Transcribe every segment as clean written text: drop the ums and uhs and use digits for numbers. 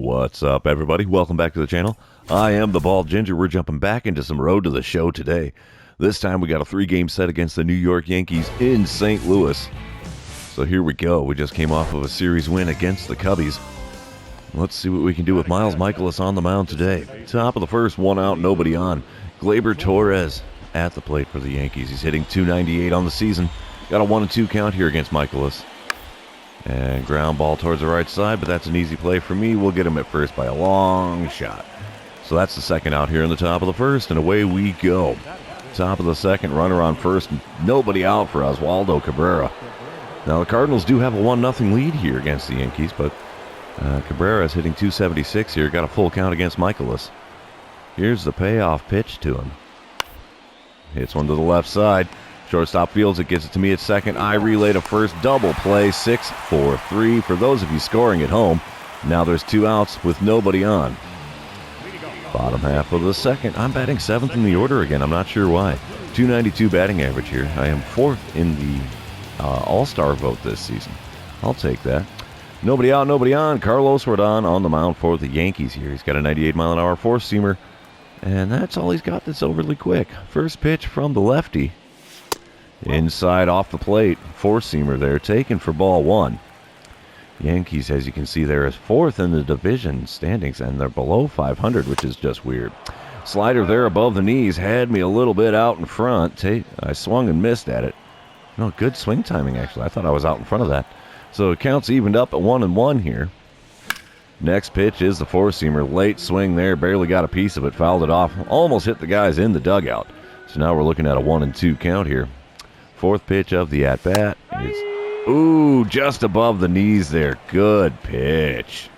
What's up, everybody? Welcome back to the channel. I am the Bald Ginger. We're jumping back into some Road to the Show today. This time we got a 3-game set against the New York Yankees in St. Louis. So here we go. We just came off of a series win against the Cubbies. Let's see what we can do with Miles Mikolas on the mound today. Top of the first, 1 out, nobody on. Gleyber Torres at the plate for the Yankees. He's hitting .298 on the season. Got a 1-2 count here against Mikolas. And ground ball towards the right side, but that's an easy play for me. We'll get him at first by a long shot. So that's the second out here in the top of the first, and away we go. Top of the second, runner on first, nobody out for Oswaldo Cabrera. Now the Cardinals do have a 1-0 lead here against the Yankees, but Cabrera is hitting .276 here. Got a full count against Mikolas. Here's the payoff pitch to him. Hits one to the left side. Shortstop fields it, gets it to me at second. I relay to first, double play, 6-4-3 for those of you scoring at home. Now there's 2 outs with nobody on. Bottom half of the second. I'm batting 7th in the order again. I'm not sure why. .292 batting average here. I am 4th in the All-Star vote this season. I'll take that. Nobody out, nobody on. Carlos Rodon on the mound for the Yankees here. He's got a 98-mile-an-hour four-seamer, and that's all he's got that's overly quick. First pitch from the lefty. Inside off the plate, four-seamer there, taken for ball 1. Yankees, as you can see there, is 4th in the division standings, and they're below 500, which is just weird. Slider there above the knees, had me a little bit out in front. I swung and missed at it. No, good swing timing, actually. I thought I was out in front of that. So it counts evened up at 1-1 here. Next pitch is the four-seamer. Late swing there, barely got a piece of it, fouled it off. Almost hit the guys in the dugout. So now we're looking at a 1-2 count here. Fourth pitch of the at-bat is, just above the knees there. Good pitch.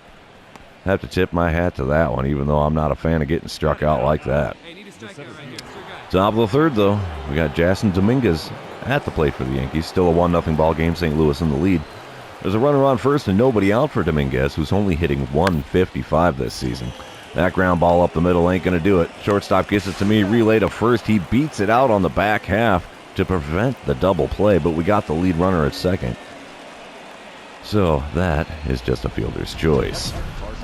Have to tip my hat to that one, even though I'm not a fan of getting struck out like that. Top of the third, though, we got Jason Dominguez at the plate for the Yankees. Still a 1-0 ball game, St. Louis in the lead. There's a runner on first and nobody out for Dominguez, who's only hitting .155 this season. That ground ball up the middle ain't going to do it. Shortstop gets it to me, relay to first. He beats it out on the back half to prevent the double play, but we got the lead runner at second. So that is just a fielder's choice.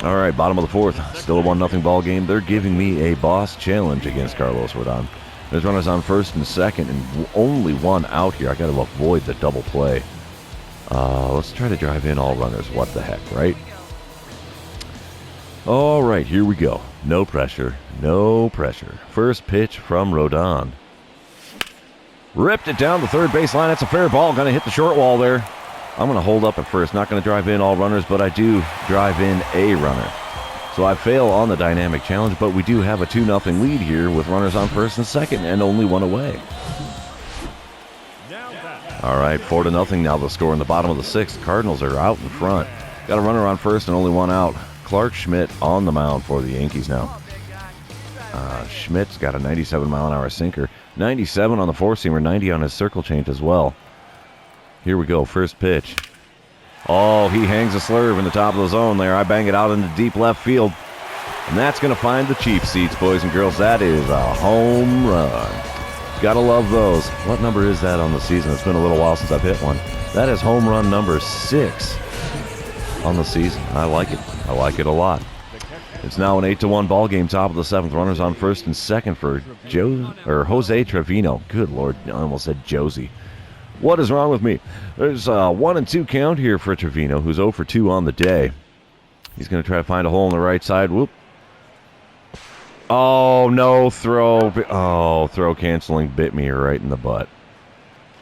All right, bottom of the fourth, still a 1-0 ball game. They're giving me a boss challenge against Carlos Rodon. There's runners on first and second, and only 1 out here. I got to avoid the double play. Let's try to drive in all runners. What the heck, right? All right, here we go. No pressure, no pressure. First pitch from Rodon. Ripped it down the third base line. That's a fair ball. Going to hit the short wall there. I'm going to hold up at first. Not going to drive in all runners, but I do drive in a runner. So I fail on the dynamic challenge, but we do have a 2-0 lead here with runners on first and second and only 1 away. All right, 4-0 now the score in the bottom of the sixth. Cardinals are out in front. Got a runner on first and only 1 out. Clark Schmidt on the mound for the Yankees now. Schmidt's got a 97-mile-an-hour sinker. 97 on the four-seamer, 90 on his circle change as well. Here we go, first pitch. Oh, he hangs a slurve in the top of the zone there. I bang it out into deep left field. And that's going to find the cheap seats, boys and girls. That is a home run. Gotta love those. What number is that on the season? It's been a little while since I've hit one. That is home run number 6 on the season. I like it. I like it a lot. It's now an 8-1 ball game. Top of the 7th. Runners on first and second for Jose Trevino. Good Lord, I almost said Josie. What is wrong with me? There's a 1-2 count here for Trevino, who's 0 for 2 on the day. He's going to try to find a hole on the right side. Whoop. Oh, no throw. Oh, throw canceling bit me right in the butt.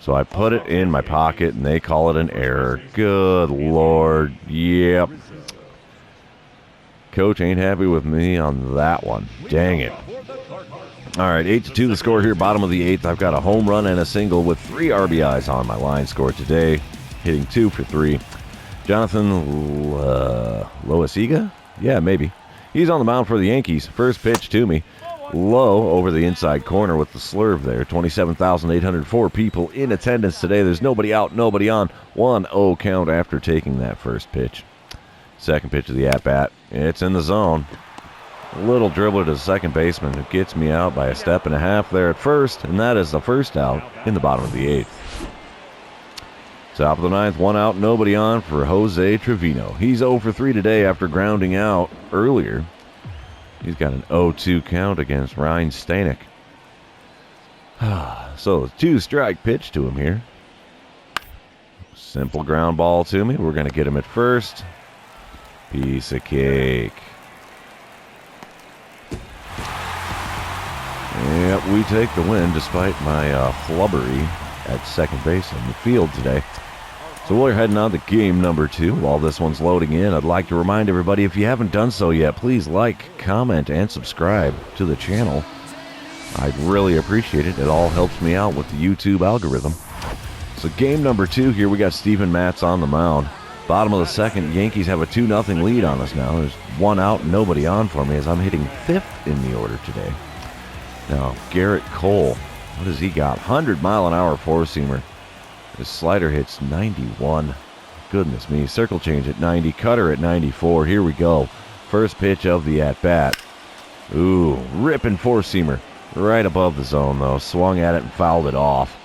So I put it in my pocket, and they call it an error. Good Lord. Yep. Coach ain't happy with me on that one. Dang it. All right, 8-2 the score here, bottom of the 8th. I've got a home run and a single with 3 RBIs on my line score today, hitting 2 for 3. Jonathan Loaizaga? Yeah, maybe. He's on the mound for the Yankees. First pitch to me. Low over the inside corner with the slurve there. 27,804 people in attendance today. There's nobody out, nobody on. 1-0 count after taking that first pitch. Second pitch of the at-bat. It's in the zone. A little dribbler to the second baseman who gets me out by a step and a half there at first, and that is the first out in the bottom of the 8th. Top of the ninth, 1 out, nobody on for Jose Trevino. He's 0 for 3 today after grounding out earlier. He's got an 0-2 count against Ryan Stanek. So, 2-strike pitch to him here. Simple ground ball to me. We're going to get him at first. Piece of cake. Yep, we take the win despite my flubbery at second base on the field today. So we're heading on to game number 2. While this one's loading in, I'd like to remind everybody, if you haven't done so yet, please like, comment, and subscribe to the channel. I'd really appreciate it. It all helps me out with the YouTube algorithm. So game number 2 here, we got Steven Matz on the mound. Bottom of the second, Yankees have a 2-0 lead on us now. There's 1 out, nobody on for me as I'm hitting 5th in the order today. Now, Garrett Cole, what has he got? 100-mile-an-hour four-seamer. His slider hits 91. Goodness me. Circle change at 90. Cutter at 94. Here we go. First pitch of the at-bat. Ooh, ripping four-seamer. Right above the zone, though. Swung at it and fouled it off.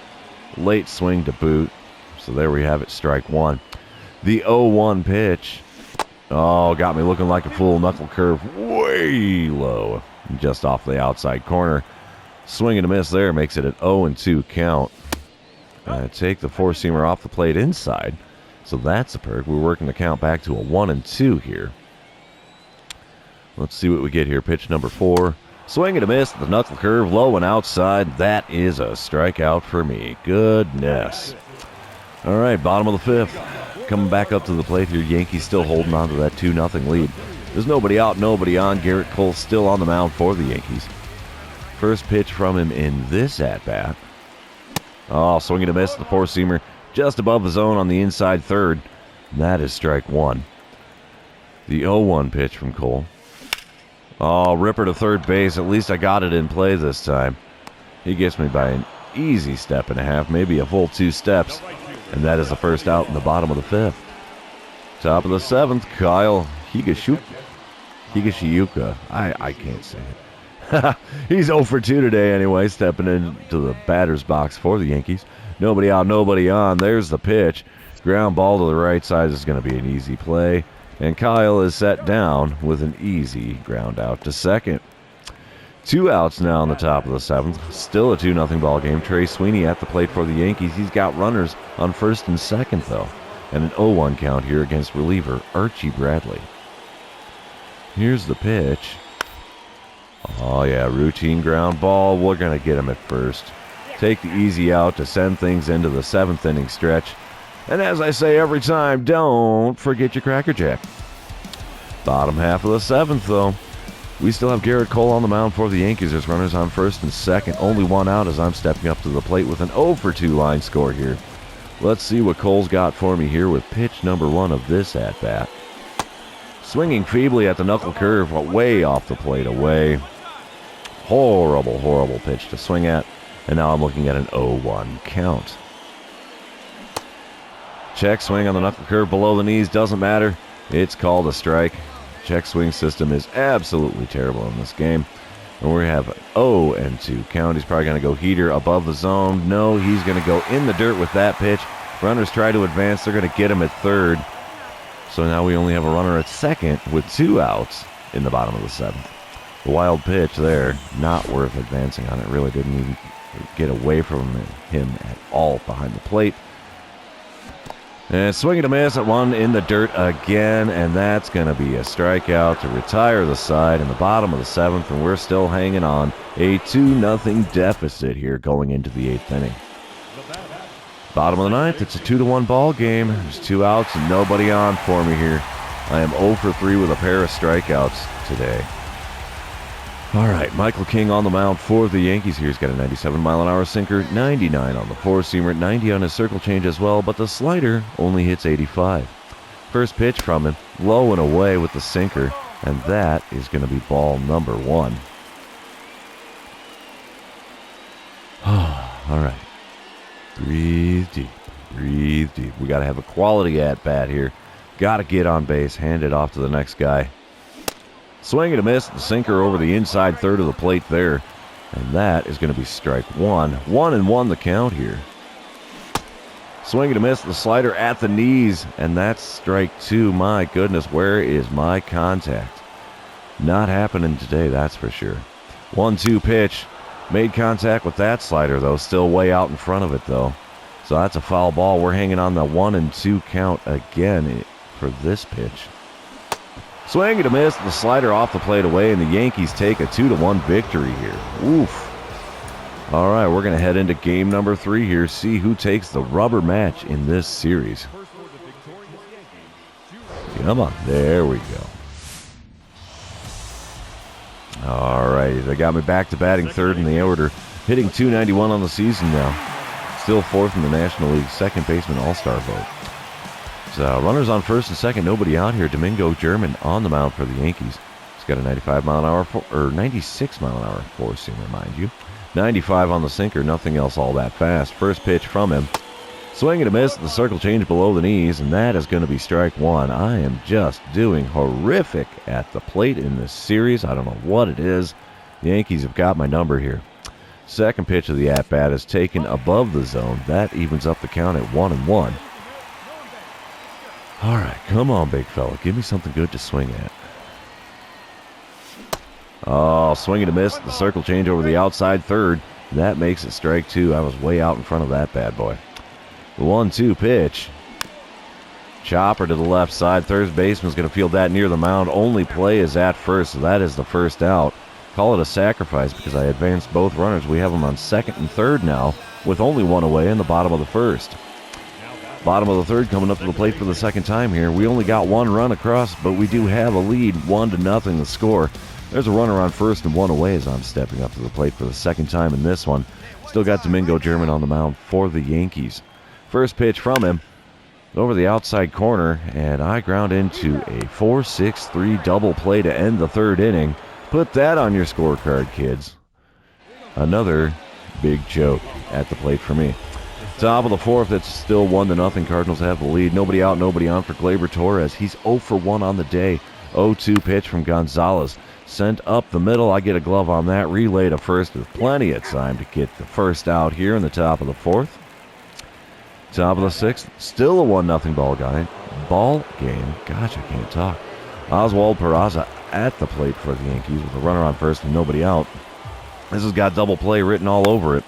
Late swing to boot. So there we have it, strike 1. The 0-1 pitch. Oh, got me looking like a fool. Knuckle curve way low. Just off the outside corner. Swing and a miss there. Makes it an 0-2 count. Take the four-seamer off the plate inside. So that's a perk. We're working the count back to a 1-2 here. Let's see what we get here. Pitch number 4. Swing and a miss. The knuckle curve low and outside. That is a strikeout for me. Goodness. All right, bottom of the 5th. Coming back up to the plate here. Yankees still holding on to that 2-0 lead. There's nobody out, nobody on. Garrett Cole still on the mound for the Yankees. First pitch from him in this at-bat. Oh, swing and a miss. The four-seamer just above the zone on the inside third. That is strike 1. The 0-1 pitch from Cole. Oh, ripper to third base. At least I got it in play this time. He gets me by an easy step and a half, maybe a full 2 steps. And that is the first out in the bottom of the 5th. Top of the 7th, Kyle Higashiyuka. I can't say it. He's 0 for 2 today anyway, stepping into the batter's box for the Yankees. Nobody out, nobody on. There's the pitch. Ground ball to the right side is going to be an easy play. And Kyle is set down with an easy ground out to second. 2 outs now on the top of the 7th. Still a 2-0 ball game. Trey Sweeney at the plate for the Yankees. He's got runners on first and second, though. And an 0-1 count here against reliever Archie Bradley. Here's the pitch. Oh, yeah, routine ground ball. We're going to get him at first. Take the easy out to send things into the 7th inning stretch. And as I say every time, don't forget your Cracker Jack. Bottom half of the 7th, though. We still have Garrett Cole on the mound for the Yankees. There's runners on first and second. Only 1 out as I'm stepping up to the plate with an 0 for 2 line score here. Let's see what Cole's got for me here with pitch number 1 of this at-bat. Swinging feebly at the knuckle curve, way off the plate, away. Horrible, horrible pitch to swing at. And now I'm looking at an 0-1 count. Check swing on the knuckle curve below the knees, doesn't matter. It's called a strike. Check swing system is absolutely terrible in this game. And we have an 0-2 count. He's probably going to go heater above the zone. No, he's going to go in the dirt with that pitch. Runners try to advance. They're going to get him at third. So now we only have a runner at second with 2 outs in the bottom of the 7th. The wild pitch there, not worth advancing on. It really didn't even get away from him at all behind the plate. And swing and a miss at 1 in the dirt again, and that's going to be a strikeout to retire the side in the bottom of the 7th, and we're still hanging on a 2-0 deficit here going into the 8th inning. Bottom of the 9th, it's a 2-1 ball game. There's 2 outs and nobody on for me here. I am 0 for 3 with a pair of strikeouts today. All right, Michael King on the mound for the Yankees here. He's got a 97-mile-an-hour sinker, 99 on the four-seamer, 90 on his circle change as well, but the slider only hits 85. First pitch from him, low and away with the sinker, and that is going to be ball number 1. All right. Breathe deep. Breathe deep. We got to have a quality at-bat here. Got to get on base, hand it off to the next guy. Swing and a miss, the sinker over the inside third of the plate there. And that is going to be strike 1. 1-1 the count here. Swing and a miss. The slider at the knees. And that's strike 2. My goodness, where is my contact? Not happening today, that's for sure. 1-2 pitch. Made contact with that slider, though. Still way out in front of it, though. So that's a foul ball. We're hanging on the 1-2 count again for this pitch. Swing and a miss. The slider off the plate away, and the Yankees take a 2-1 victory here. Oof. All right, we're going to head into game number 3 here, see who takes the rubber match in this series. Come on. There we go. All right, they got me back to batting third in the order, hitting .291 on the season now. Still fourth in the National League, second baseman all-star vote. So runners on first and second, nobody out here. Domingo German on the mound for the Yankees. He's got a 96 mile an hour four-seamer, mind you. 95 on the sinker, nothing else all that fast. First pitch from him. Swing and a miss, the circle change below the knees, and that is going to be strike 1. I am just doing horrific at the plate in this series. I don't know what it is. The Yankees have got my number here. Second pitch of the at-bat is taken above the zone. That evens up the count at 1-1. All right, come on, big fella. Give me something good to swing at. Oh, swing and a miss. The circle change over the outside third. That makes it strike 2. I was way out in front of that bad boy. The 1-2 pitch. Chopper to the left side. Third baseman's going to field that near the mound. Only play is at first, so that is the first out. Call it a sacrifice because I advanced both runners. We have them on second and third now with only one away in the bottom of the first. Bottom of the third coming up to the plate for the second time here. We only got one run across, but we do have a lead, 1-0 the score. There's a runner on first and one away as I'm stepping up to the plate for the second time in this one. Still got Domingo German on the mound for the Yankees. First pitch from him over the outside corner, and I ground into a 4-6-3 double play to end the third inning. Put that on your scorecard, kids. Another big choke at the plate for me. Top of the fourth, it's still 1-0. Cardinals have the lead. Nobody out, nobody on for Gleyber Torres. He's 0 for 1 on the day. 0-2 pitch from Gonzalez. Sent up the middle. I get a glove on that. Relay to first with plenty of time to get the first out here in the top of the fourth. Top of the sixth, still a 1-0 ball game. Gosh, I can't talk. Oswald Peraza at the plate for the Yankees with a runner on first and nobody out. This has got double play written all over it.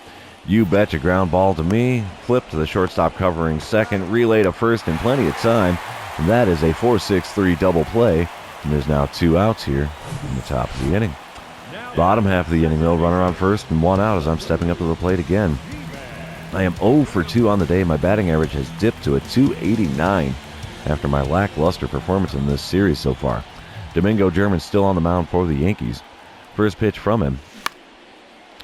You betcha, ground ball to me. Flip to the shortstop covering second. Relay to first in plenty of time. And that is a 4-6-3 double play. And there's now 2 outs here in the top of the inning. Bottom half of the inning, though, runner on first and 1 out as I'm stepping up to the plate again. I am 0 for 2 on the day. My batting average has dipped to a .289 after my lackluster performance in this series so far. Domingo German still on the mound for the Yankees. First pitch from him.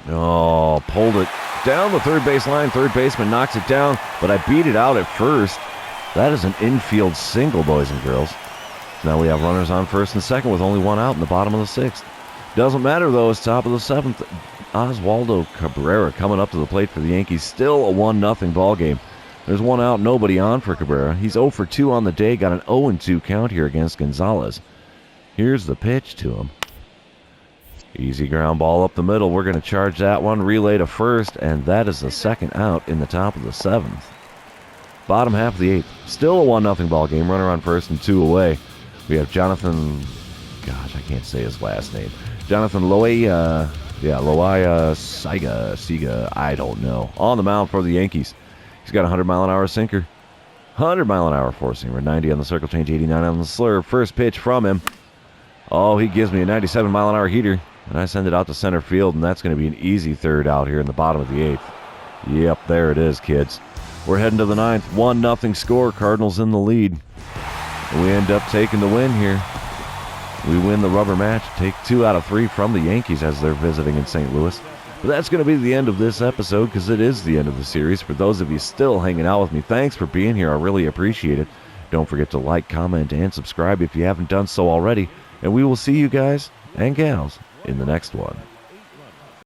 Oh, pulled it down the third base line. Third baseman knocks it down, but I beat it out at first. That is an infield single, boys and girls. Now we have runners on first and second with only 1 out in the bottom of the sixth. Doesn't matter, though. It's top of the seventh. Oswaldo Cabrera coming up to the plate for the Yankees. Still a 1-0 ball game. There's 1 out, nobody on for Cabrera. He's 0 for 2 on the day. Got an 0-2 count here against Gonzalez. Here's the pitch to him. Easy ground ball up the middle. We're going to charge that one. Relay to first, and that is the second out in the top of the seventh. Bottom half of the eighth. Still a 1-0 ball game. Runner on first and 2 away. We have Jonathan, gosh, I can't say his last name. Jonathan Loaya Siga, I don't know. On the mound for the Yankees. He's got a 100-mile-an-hour sinker. 100-mile-an-hour four-seamer. 90 on the circle change, 89 on the slurve. First pitch from him. Oh, he gives me a 97-mile-an-hour heater. And I send it out to center field, and that's going to be an easy third out here in the bottom of the eighth. Yep, there it is, kids. We're heading to the ninth. 1-0 score. Cardinals in the lead. We end up taking the win here. We win the rubber match. Take 2 out of 3 from the Yankees as they're visiting in St. Louis. But that's going to be the end of this episode because it is the end of the series. For those of you still hanging out with me, thanks for being here. I really appreciate it. Don't forget to like, comment, and subscribe if you haven't done so already. And we will see you guys and gals in the next one.